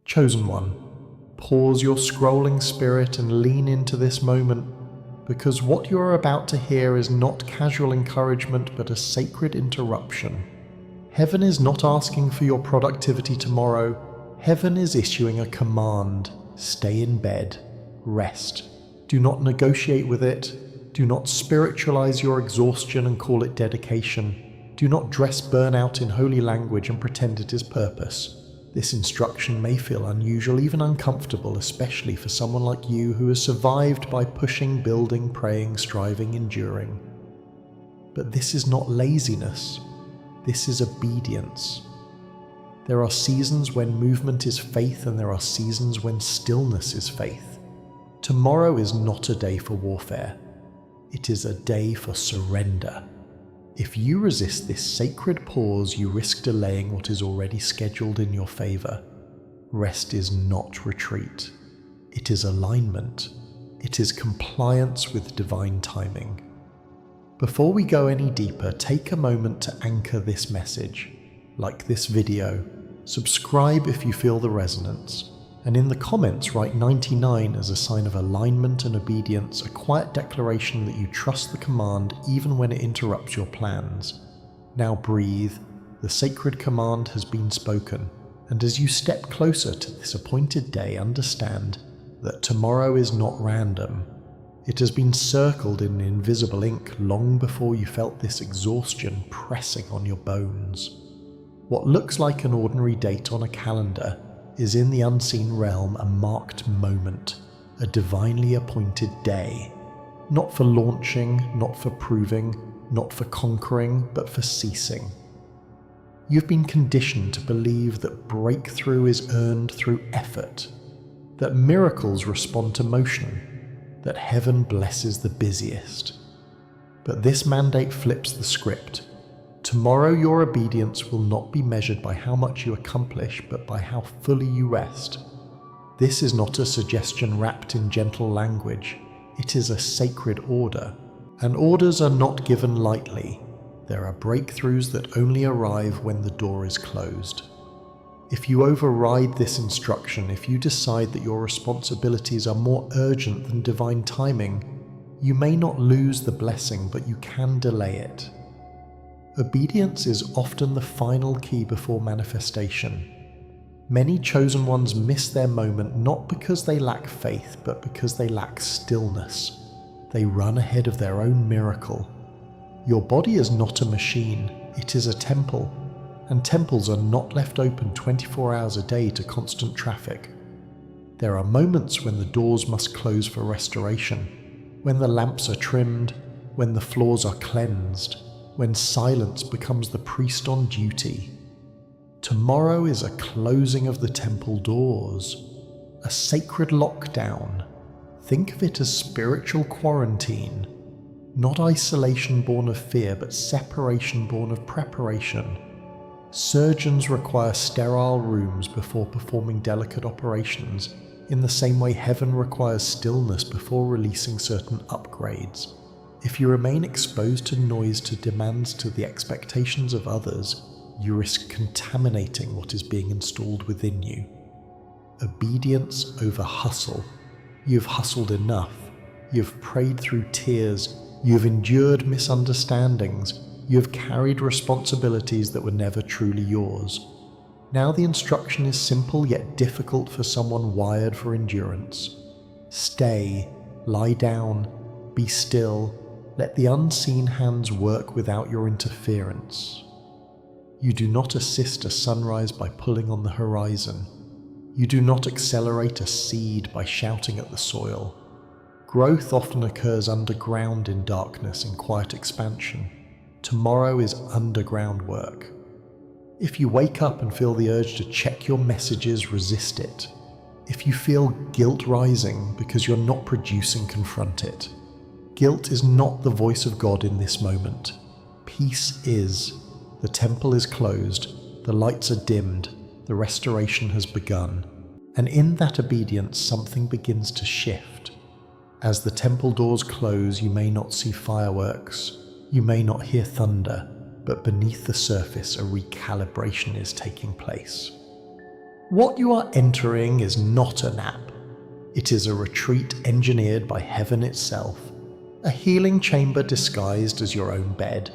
Chosen one, pause your scrolling spirit and lean into this moment, because what you are about to hear is not casual encouragement but a sacred interruption. Heaven is not asking for your productivity tomorrow. Heaven is issuing a command. Stay in bed. Rest. Do not negotiate with it. Do not spiritualize your exhaustion and call it dedication. Do not dress burnout in holy language and pretend it is purpose. This instruction may feel unusual, even uncomfortable, especially for someone like you who has survived by pushing, building, praying, striving, enduring. But this is not laziness. This is obedience. There are seasons when movement is faith, and there are seasons when stillness is faith. Tomorrow is not a day for warfare. It is a day for surrender. If you resist this sacred pause, you risk delaying what is already scheduled in your favor. Rest is not retreat. It is alignment. It is compliance with divine timing. Before we go any deeper, take a moment to anchor this message. Like this video, subscribe if you feel the resonance, and in the comments write 99 as a sign of alignment and obedience, a quiet declaration that you trust the command even when it interrupts your plans. Now breathe, the sacred command has been spoken, and as you step closer to this appointed day, understand that tomorrow is not random. It has been circled in invisible ink long before you felt this exhaustion pressing on your bones. What looks like an ordinary date on a calendar is in the unseen realm a marked moment, a divinely appointed day. Not for launching, not for proving, not for conquering, but for ceasing. You've been conditioned to believe that breakthrough is earned through effort, that miracles respond to motion, that heaven blesses the busiest. But this mandate flips the script. Tomorrow your obedience will not be measured by how much you accomplish, but by how fully you rest. This is not a suggestion wrapped in gentle language. It is a sacred order. And orders are not given lightly. There are breakthroughs that only arrive when the door is closed. If you override this instruction, if you decide that your responsibilities are more urgent than divine timing, you may not lose the blessing, but you can delay it. Obedience is often the final key before manifestation. Many chosen ones miss their moment not because they lack faith, but because they lack stillness. They run ahead of their own miracle. Your body is not a machine, it is a temple, and temples are not left open 24 hours a day to constant traffic. There are moments when the doors must close for restoration, when the lamps are trimmed, when the floors are cleansed, when silence becomes the priest on duty. Tomorrow is a closing of the temple doors, a sacred lockdown. Think of it as spiritual quarantine, not isolation born of fear, but separation born of preparation. Surgeons require sterile rooms before performing delicate operations, in the same way heaven requires stillness before releasing certain upgrades. If you remain exposed to noise, to demands, to the expectations of others, you risk contaminating what is being installed within you. Obedience over hustle. You've hustled enough. You've prayed through tears. You've endured misunderstandings. You've carried responsibilities that were never truly yours. Now the instruction is simple yet difficult for someone wired for endurance. Stay, lie down, be still. Let the unseen hands work without your interference. You do not assist a sunrise by pulling on the horizon. You do not accelerate a seed by shouting at the soil. Growth often occurs underground in darkness and quiet expansion. Tomorrow is underground work. If you wake up and feel the urge to check your messages, resist it. If you feel guilt rising because you're not producing, confront it. Guilt is not the voice of God in this moment. Peace is. The temple is closed, the lights are dimmed, the restoration has begun. And in that obedience, something begins to shift. As the temple doors close, you may not see fireworks, you may not hear thunder, but beneath the surface, a recalibration is taking place. What you are entering is not a nap. It is a retreat engineered by heaven itself, a healing chamber disguised as your own bed.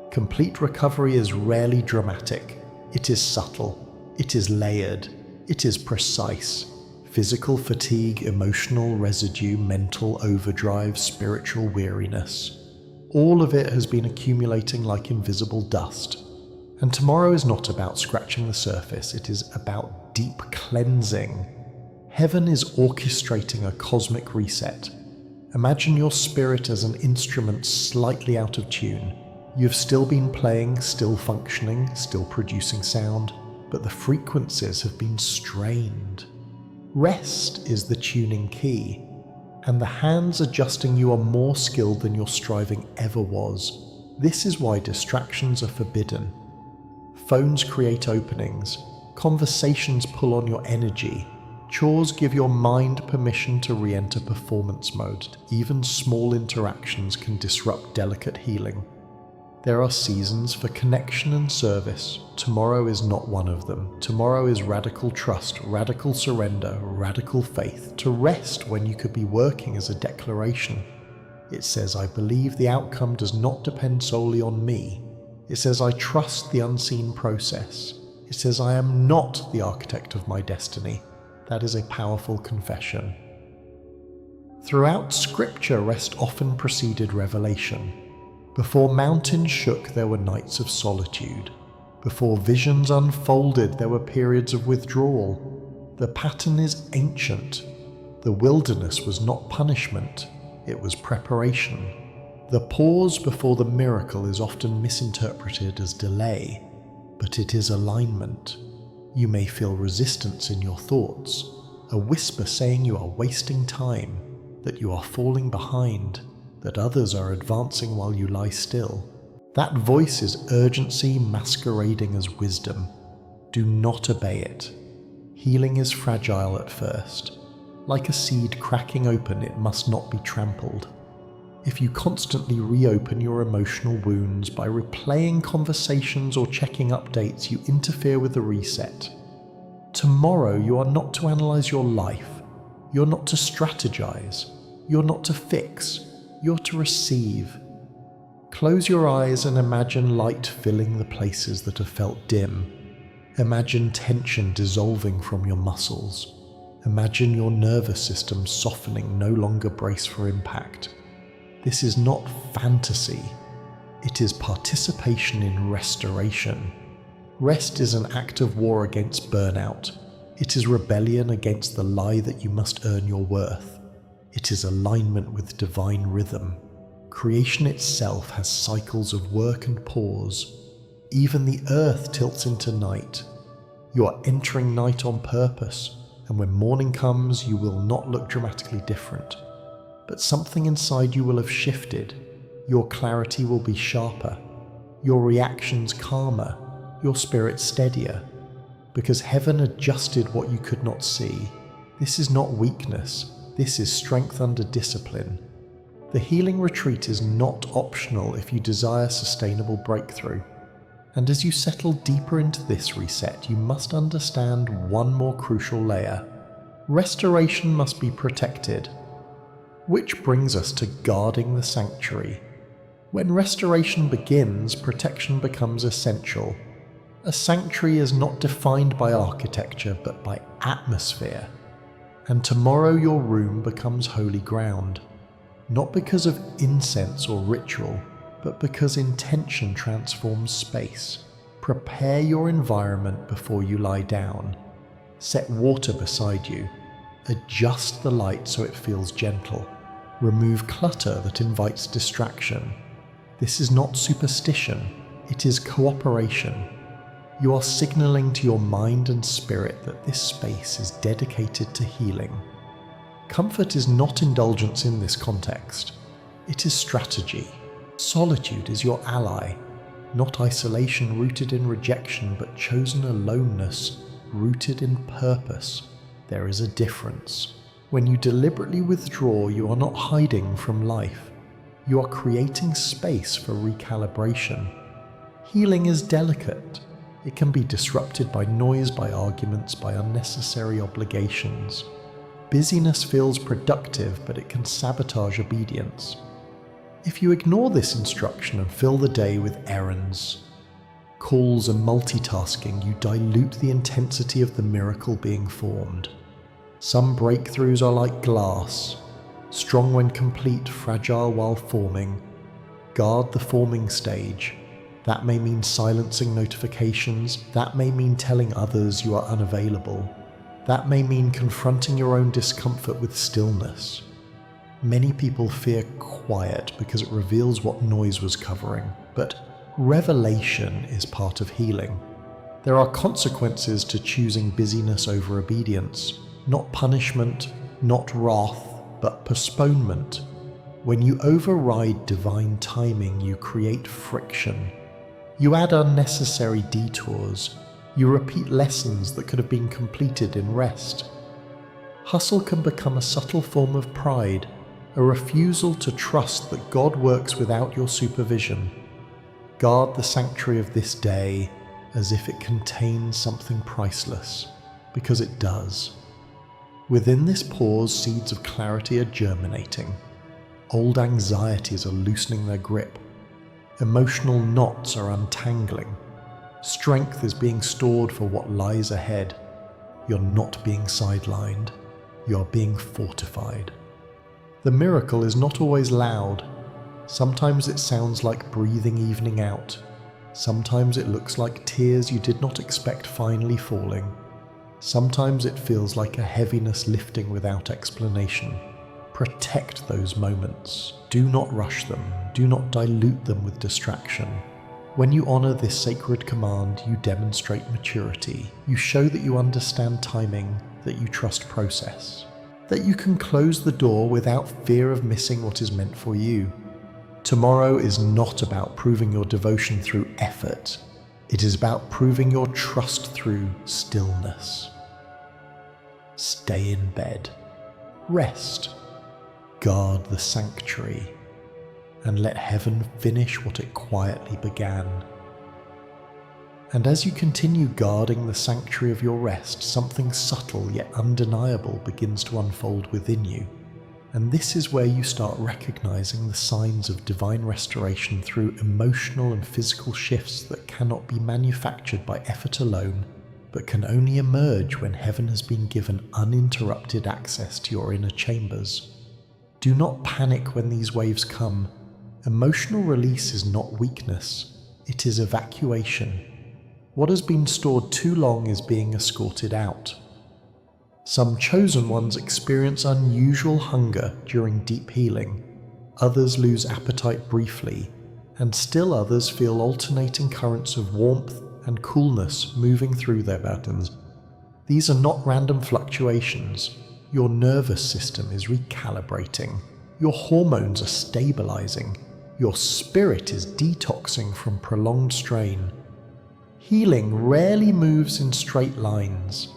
Complete recovery is rarely dramatic. It is subtle. It is layered. It is precise. Physical fatigue, emotional residue, mental overdrive, spiritual weariness. All of it has been accumulating like invisible dust. And tomorrow is not about scratching the surface. It is about deep cleansing. Heaven is orchestrating a cosmic reset. Imagine your spirit as an instrument slightly out of tune. You've still been playing, still functioning, still producing sound, but the frequencies have been strained. Rest is the tuning key, and the hands adjusting you are more skilled than your striving ever was. This is why distractions are forbidden. Phones create openings, conversations pull on your energy, chores give your mind permission to re-enter performance mode. Even small interactions can disrupt delicate healing. There are seasons for connection and service. Tomorrow is not one of them. Tomorrow is radical trust, radical surrender, radical faith. To rest when you could be working as a declaration. It says, I believe the outcome does not depend solely on me. It says, I trust the unseen process. It says, I am not the architect of my destiny. That is a powerful confession. Throughout Scripture, rest often preceded revelation. Before mountains shook, there were nights of solitude. Before visions unfolded, there were periods of withdrawal. The pattern is ancient. The wilderness was not punishment, it was preparation. The pause before the miracle is often misinterpreted as delay, but it is alignment. You may feel resistance in your thoughts, a whisper saying you are wasting time, that you are falling behind, that others are advancing while you lie still. That voice is urgency masquerading as wisdom. Do not obey it. Healing is fragile at first. Like a seed cracking open, it must not be trampled. If you constantly reopen your emotional wounds by replaying conversations or checking updates, you interfere with the reset. Tomorrow, you are not to analyze your life. You're not to strategize. You're not to fix. You're to receive. Close your eyes and imagine light filling the places that have felt dim. Imagine tension dissolving from your muscles. Imagine your nervous system softening, no longer brace for impact. This is not fantasy. It is participation in restoration. Rest is an act of war against burnout. It is rebellion against the lie that you must earn your worth. It is alignment with divine rhythm. Creation itself has cycles of work and pause. Even the earth tilts into night. You are entering night on purpose, and when morning comes, you will not look dramatically different. But something inside you will have shifted. Your clarity will be sharper, your reactions calmer, your spirit steadier, because heaven adjusted what you could not see. This is not weakness. This is strength under discipline. The healing retreat is not optional if you desire sustainable breakthrough. And as you settle deeper into this reset, you must understand one more crucial layer. Restoration must be protected. Which brings us to guarding the sanctuary. When restoration begins, protection becomes essential. A sanctuary is not defined by architecture, but by atmosphere. And tomorrow your room becomes holy ground, not because of incense or ritual, but because intention transforms space. Prepare your environment before you lie down. Set water beside you. Adjust the light so it feels gentle. Remove clutter that invites distraction. This is not superstition, it is cooperation. You are signaling to your mind and spirit that this space is dedicated to healing. Comfort is not indulgence in this context. It is strategy. Solitude is your ally, not isolation rooted in rejection, but chosen aloneness rooted in purpose. There is a difference. When you deliberately withdraw, you are not hiding from life. You are creating space for recalibration. Healing is delicate. It can be disrupted by noise, by arguments, by unnecessary obligations. Busyness feels productive, but it can sabotage obedience. If you ignore this instruction and fill the day with errands, calls and multitasking, you dilute the intensity of the miracle being formed. Some breakthroughs are like glass, strong when complete, fragile while forming. Guard the forming stage. That may mean silencing notifications. That may mean telling others you are unavailable. That may mean confronting your own discomfort with stillness. Many people fear quiet because it reveals what noise was covering, but revelation is part of healing. There are consequences to choosing busyness over obedience, not punishment, not wrath, but postponement. When you override divine timing, you create friction. You add unnecessary detours. You repeat lessons that could have been completed in rest. Hustle can become a subtle form of pride, a refusal to trust that God works without your supervision. Guard the sanctuary of this day as if it contains something priceless, because it does. Within this pause, seeds of clarity are germinating. Old anxieties are loosening their grip. Emotional knots are untangling. Strength is being stored for what lies ahead. You're not being sidelined. You're being fortified. The miracle is not always loud. Sometimes it sounds like breathing evening out. Sometimes it looks like tears you did not expect finally falling. Sometimes it feels like a heaviness lifting without explanation. Protect those moments. Do not rush them. Do not dilute them with distraction. When you honor this sacred command, you demonstrate maturity. You show that you understand timing, that you trust process, that you can close the door without fear of missing what is meant for you. Tomorrow is not about proving your devotion through effort. It is about proving your trust through stillness. Stay in bed. Rest. Guard the sanctuary, and let heaven finish what it quietly began. And as you continue guarding the sanctuary of your rest, something subtle yet undeniable begins to unfold within you. And this is where you start recognizing the signs of divine restoration through emotional and physical shifts that cannot be manufactured by effort alone, but can only emerge when heaven has been given uninterrupted access to your inner chambers. Do not panic when these waves come. Emotional release is not weakness, it is evacuation. What has been stored too long is being escorted out. Some chosen ones experience unusual hunger during deep healing. Others lose appetite briefly, and still others feel alternating currents of warmth and coolness moving through their bodies. These are not random fluctuations. Your nervous system is recalibrating. Your hormones are stabilizing. Your spirit is detoxing from prolonged strain. Healing rarely moves in straight lines.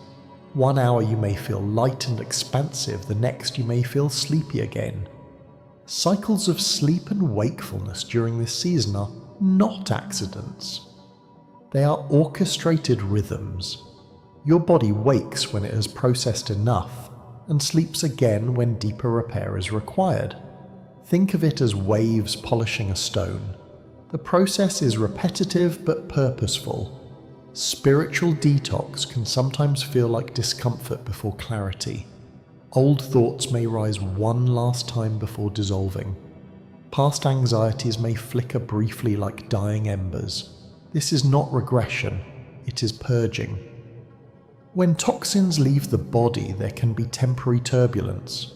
1 hour you may feel light and expansive, the next you may feel sleepy again. Cycles of sleep and wakefulness during this season are not accidents. They are orchestrated rhythms. Your body wakes when it has processed enough, and sleeps again when deeper repair is required. Think of it as waves polishing a stone. The process is repetitive but purposeful. Spiritual detox can sometimes feel like discomfort before clarity. Old thoughts may rise one last time before dissolving. Past anxieties may flicker briefly like dying embers. This is not regression, it is purging. When toxins leave the body, there can be temporary turbulence.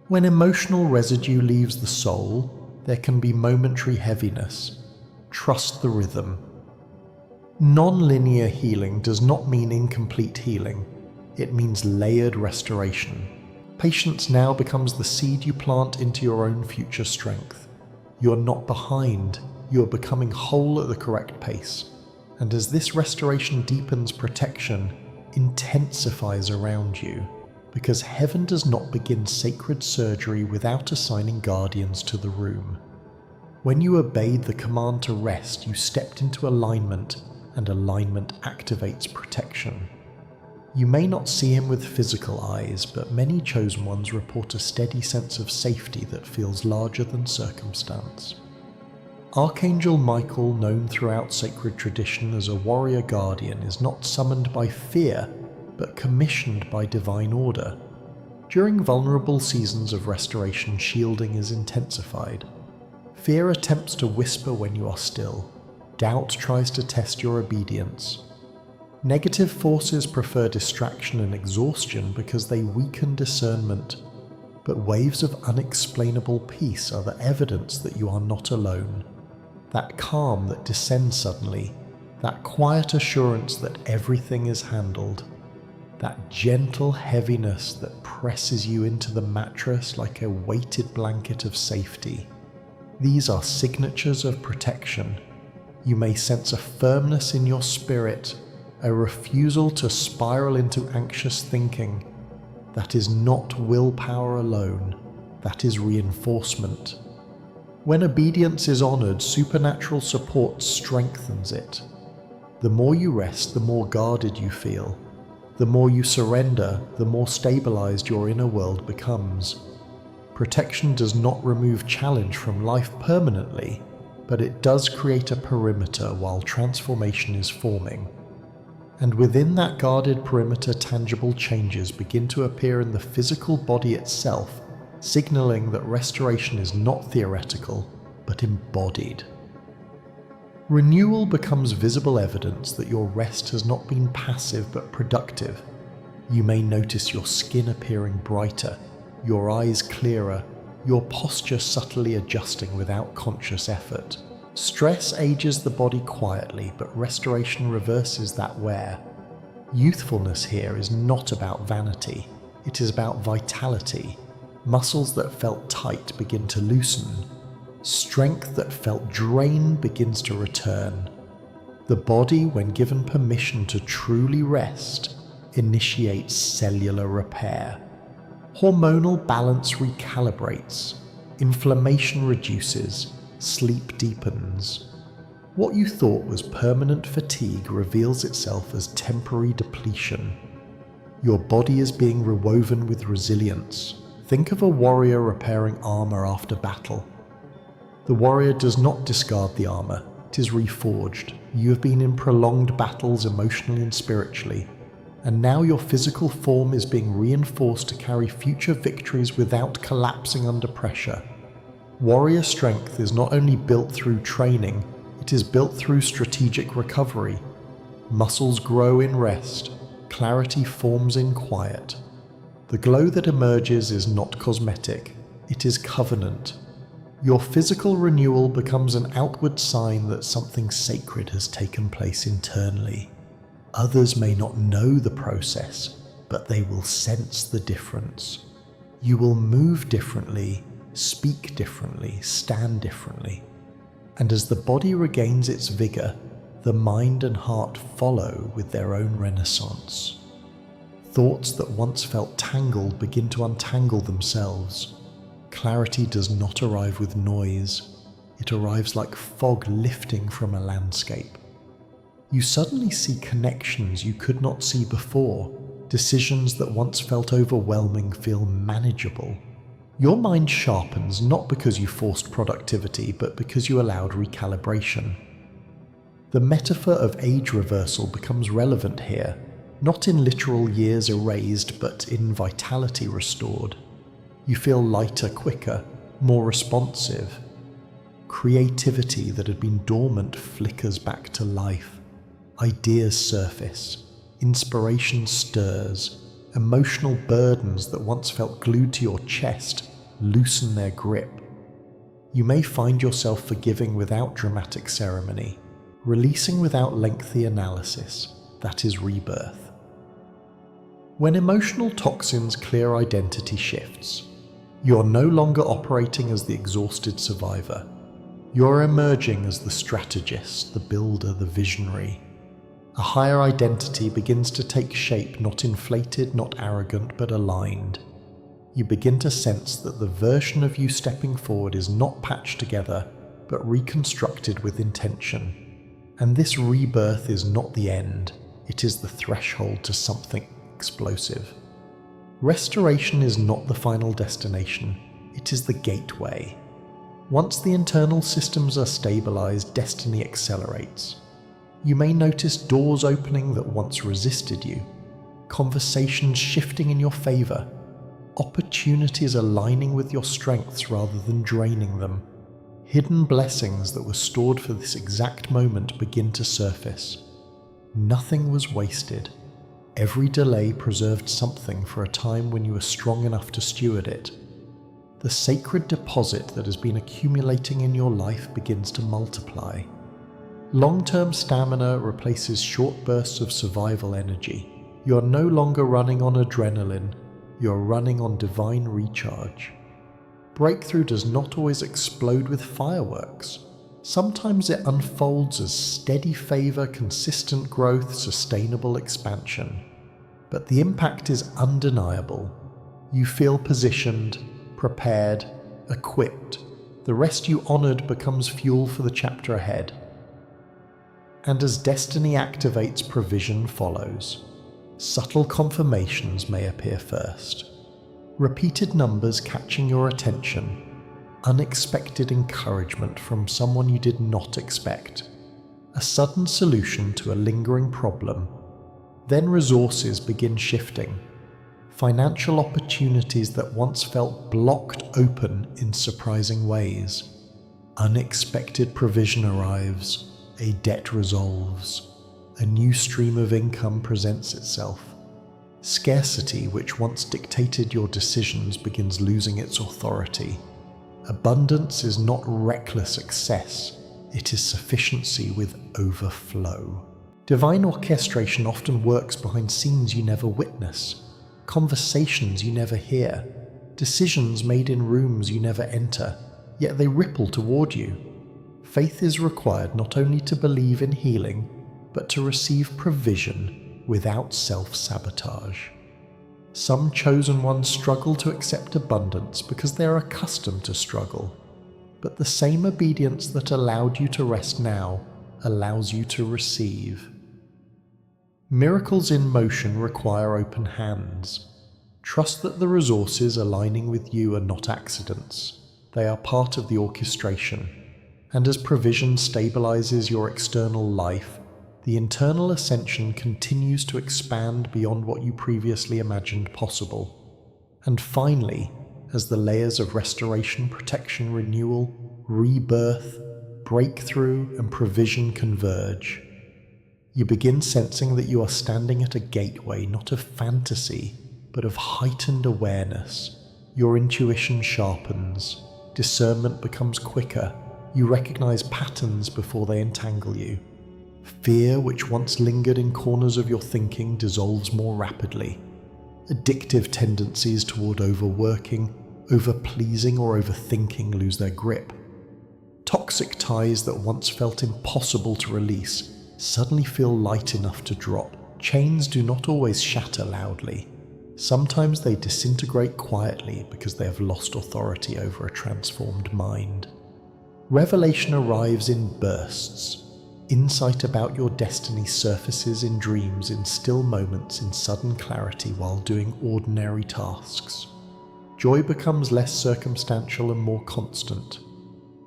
When emotional residue leaves the soul, there can be momentary heaviness. Trust the rhythm. Non-linear healing does not mean incomplete healing. It means layered restoration. Patience now becomes the seed you plant into your own future strength. You're not behind, you're becoming whole at the correct pace. And as this restoration deepens, protection intensifies around you, because heaven does not begin sacred surgery without assigning guardians to the room. When you obeyed the command to rest, you stepped into alignment, and alignment activates protection. You may not see him with physical eyes, but many chosen ones report a steady sense of safety that feels larger than circumstance. Archangel Michael, known throughout sacred tradition as a warrior guardian, is not summoned by fear, but commissioned by divine order. During vulnerable seasons of restoration, shielding is intensified. Fear attempts to whisper when you are still. Doubt tries to test your obedience. Negative forces prefer distraction and exhaustion because they weaken discernment. But waves of unexplainable peace are the evidence that you are not alone. That calm that descends suddenly, that quiet assurance that everything is handled, that gentle heaviness that presses you into the mattress like a weighted blanket of safety. These are signatures of protection. You may sense a firmness in your spirit, a refusal to spiral into anxious thinking. That is not willpower alone, that is reinforcement. When obedience is honored, supernatural support strengthens it. The more you rest, the more guarded you feel. The more you surrender, the more stabilized your inner world becomes. Protection does not remove challenge from life permanently, but it does create a perimeter while transformation is forming. And within that guarded perimeter, tangible changes begin to appear in the physical body itself, signaling that restoration is not theoretical, but embodied. Renewal becomes visible evidence that your rest has not been passive but productive. You may notice your skin appearing brighter, your eyes clearer, your posture subtly adjusting without conscious effort. Stress ages the body quietly, but restoration reverses that wear. Youthfulness here is not about vanity, it is about vitality. Muscles that felt tight begin to loosen. Strength that felt drained begins to return. The body, when given permission to truly rest, initiates cellular repair. Hormonal balance recalibrates. Inflammation reduces. Sleep deepens. What you thought was permanent fatigue reveals itself as temporary depletion. Your body is being rewoven with resilience. Think of a warrior repairing armor after battle. The warrior does not discard the armor, it is reforged. You have been in prolonged battles emotionally and spiritually, and now your physical form is being reinforced to carry future victories without collapsing under pressure. Warrior strength is not only built through training, it is built through strategic recovery. Muscles grow in rest, clarity forms in quiet. The glow that emerges is not cosmetic, it is covenant. Your physical renewal becomes an outward sign that something sacred has taken place internally. Others may not know the process, but they will sense the difference. You will move differently, speak differently, stand differently. And as the body regains its vigor, the mind and heart follow with their own renaissance. Thoughts that once felt tangled begin to untangle themselves. Clarity does not arrive with noise. It arrives like fog lifting from a landscape. You suddenly see connections you could not see before. Decisions that once felt overwhelming feel manageable. Your mind sharpens not because you forced productivity, but because you allowed recalibration. The metaphor of age reversal becomes relevant here, not in literal years erased, but in vitality restored. You feel lighter, quicker, more responsive. Creativity that had been dormant flickers back to life. Ideas surface. Inspiration stirs. Emotional burdens that once felt glued to your chest loosen their grip. You may find yourself forgiving without dramatic ceremony, releasing without lengthy analysis. That is rebirth. When emotional toxins clear, identity shifts. You're no longer operating as the exhausted survivor. You're emerging as the strategist, the builder, the visionary. A higher identity begins to take shape, not inflated, not arrogant, but aligned. You begin to sense that the version of you stepping forward is not patched together, but reconstructed with intention. And this rebirth is not the end, it is the threshold to something explosive. Restoration is not the final destination, it is the gateway. Once the internal systems are stabilized, destiny accelerates. You may notice doors opening that once resisted you, conversations shifting in your favor, opportunities aligning with your strengths rather than draining them. Hidden blessings that were stored for this exact moment begin to surface. Nothing was wasted. Every delay preserved something for a time when you were strong enough to steward it. The sacred deposit that has been accumulating in your life begins to multiply. Long-term stamina replaces short bursts of survival energy. You are no longer running on adrenaline, you are running on divine recharge. Breakthrough does not always explode with fireworks. Sometimes it unfolds as steady favor, consistent growth, sustainable expansion. But the impact is undeniable. You feel positioned, prepared, equipped. The rest you honored becomes fuel for the chapter ahead. And as destiny activates, provision follows. Subtle confirmations may appear first. Repeated numbers catching your attention. Unexpected encouragement from someone you did not expect. A sudden solution to a lingering problem. Then resources begin shifting. Financial opportunities that once felt blocked open in surprising ways. Unexpected provision arrives. A debt resolves. A new stream of income presents itself. Scarcity, which once dictated your decisions, begins losing its authority. Abundance is not reckless excess, it is sufficiency with overflow. Divine orchestration often works behind scenes you never witness, conversations you never hear, decisions made in rooms you never enter, yet they ripple toward you. Faith is required not only to believe in healing, but to receive provision without self-sabotage. Some chosen ones struggle to accept abundance because they are accustomed to struggle, but the same obedience that allowed you to rest now allows you to receive. Miracles in motion require open hands. Trust that the resources aligning with you are not accidents. They are part of the orchestration. And as provision stabilizes your external life, the internal ascension continues to expand beyond what you previously imagined possible. And finally, as the layers of restoration, protection, renewal, rebirth, breakthrough, and provision converge, you begin sensing that you are standing at a gateway not of fantasy, but of heightened awareness. Your intuition sharpens, discernment becomes quicker, you recognize patterns before they entangle you. Fear, which once lingered in corners of your thinking, dissolves more rapidly. Addictive tendencies toward overworking, overpleasing, or overthinking lose their grip. Toxic ties that once felt impossible to release suddenly feel light enough to drop. Chains do not always shatter loudly. Sometimes they disintegrate quietly because they have lost authority over a transformed mind. Revelation arrives in bursts. Insight about your destiny surfaces in dreams, in still moments, in sudden clarity while doing ordinary tasks. Joy becomes less circumstantial and more constant.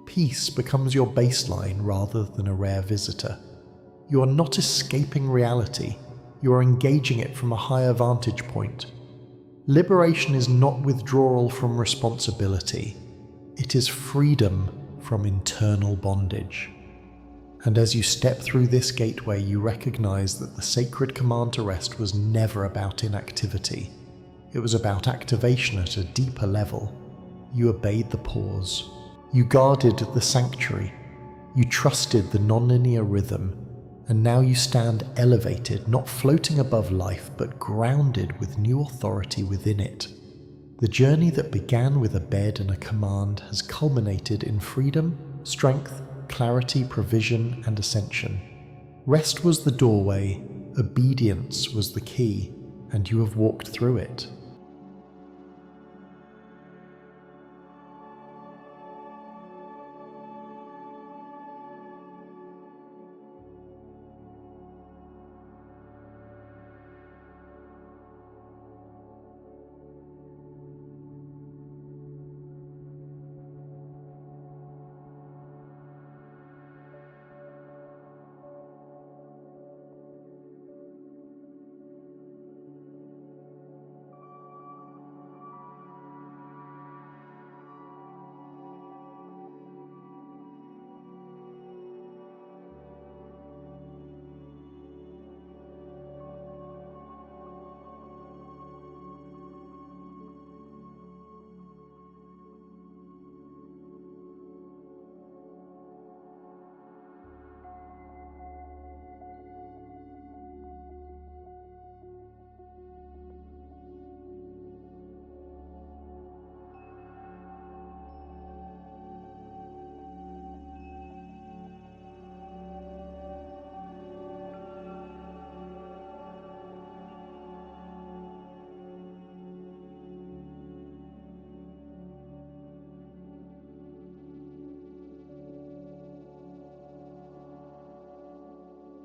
Peace becomes your baseline rather than a rare visitor. You are not escaping reality, you are engaging it from a higher vantage point. Liberation is not withdrawal from responsibility, it is freedom from internal bondage. And as you step through this gateway, you recognize that the sacred command to rest was never about inactivity. It was about activation at a deeper level. You obeyed the pause. You guarded the sanctuary. You trusted the nonlinear rhythm. And now you stand elevated, not floating above life, but grounded with new authority within it. The journey that began with a bed and a command has culminated in freedom, strength, clarity, provision, and ascension. Rest was the doorway, obedience was the key, and you have walked through it.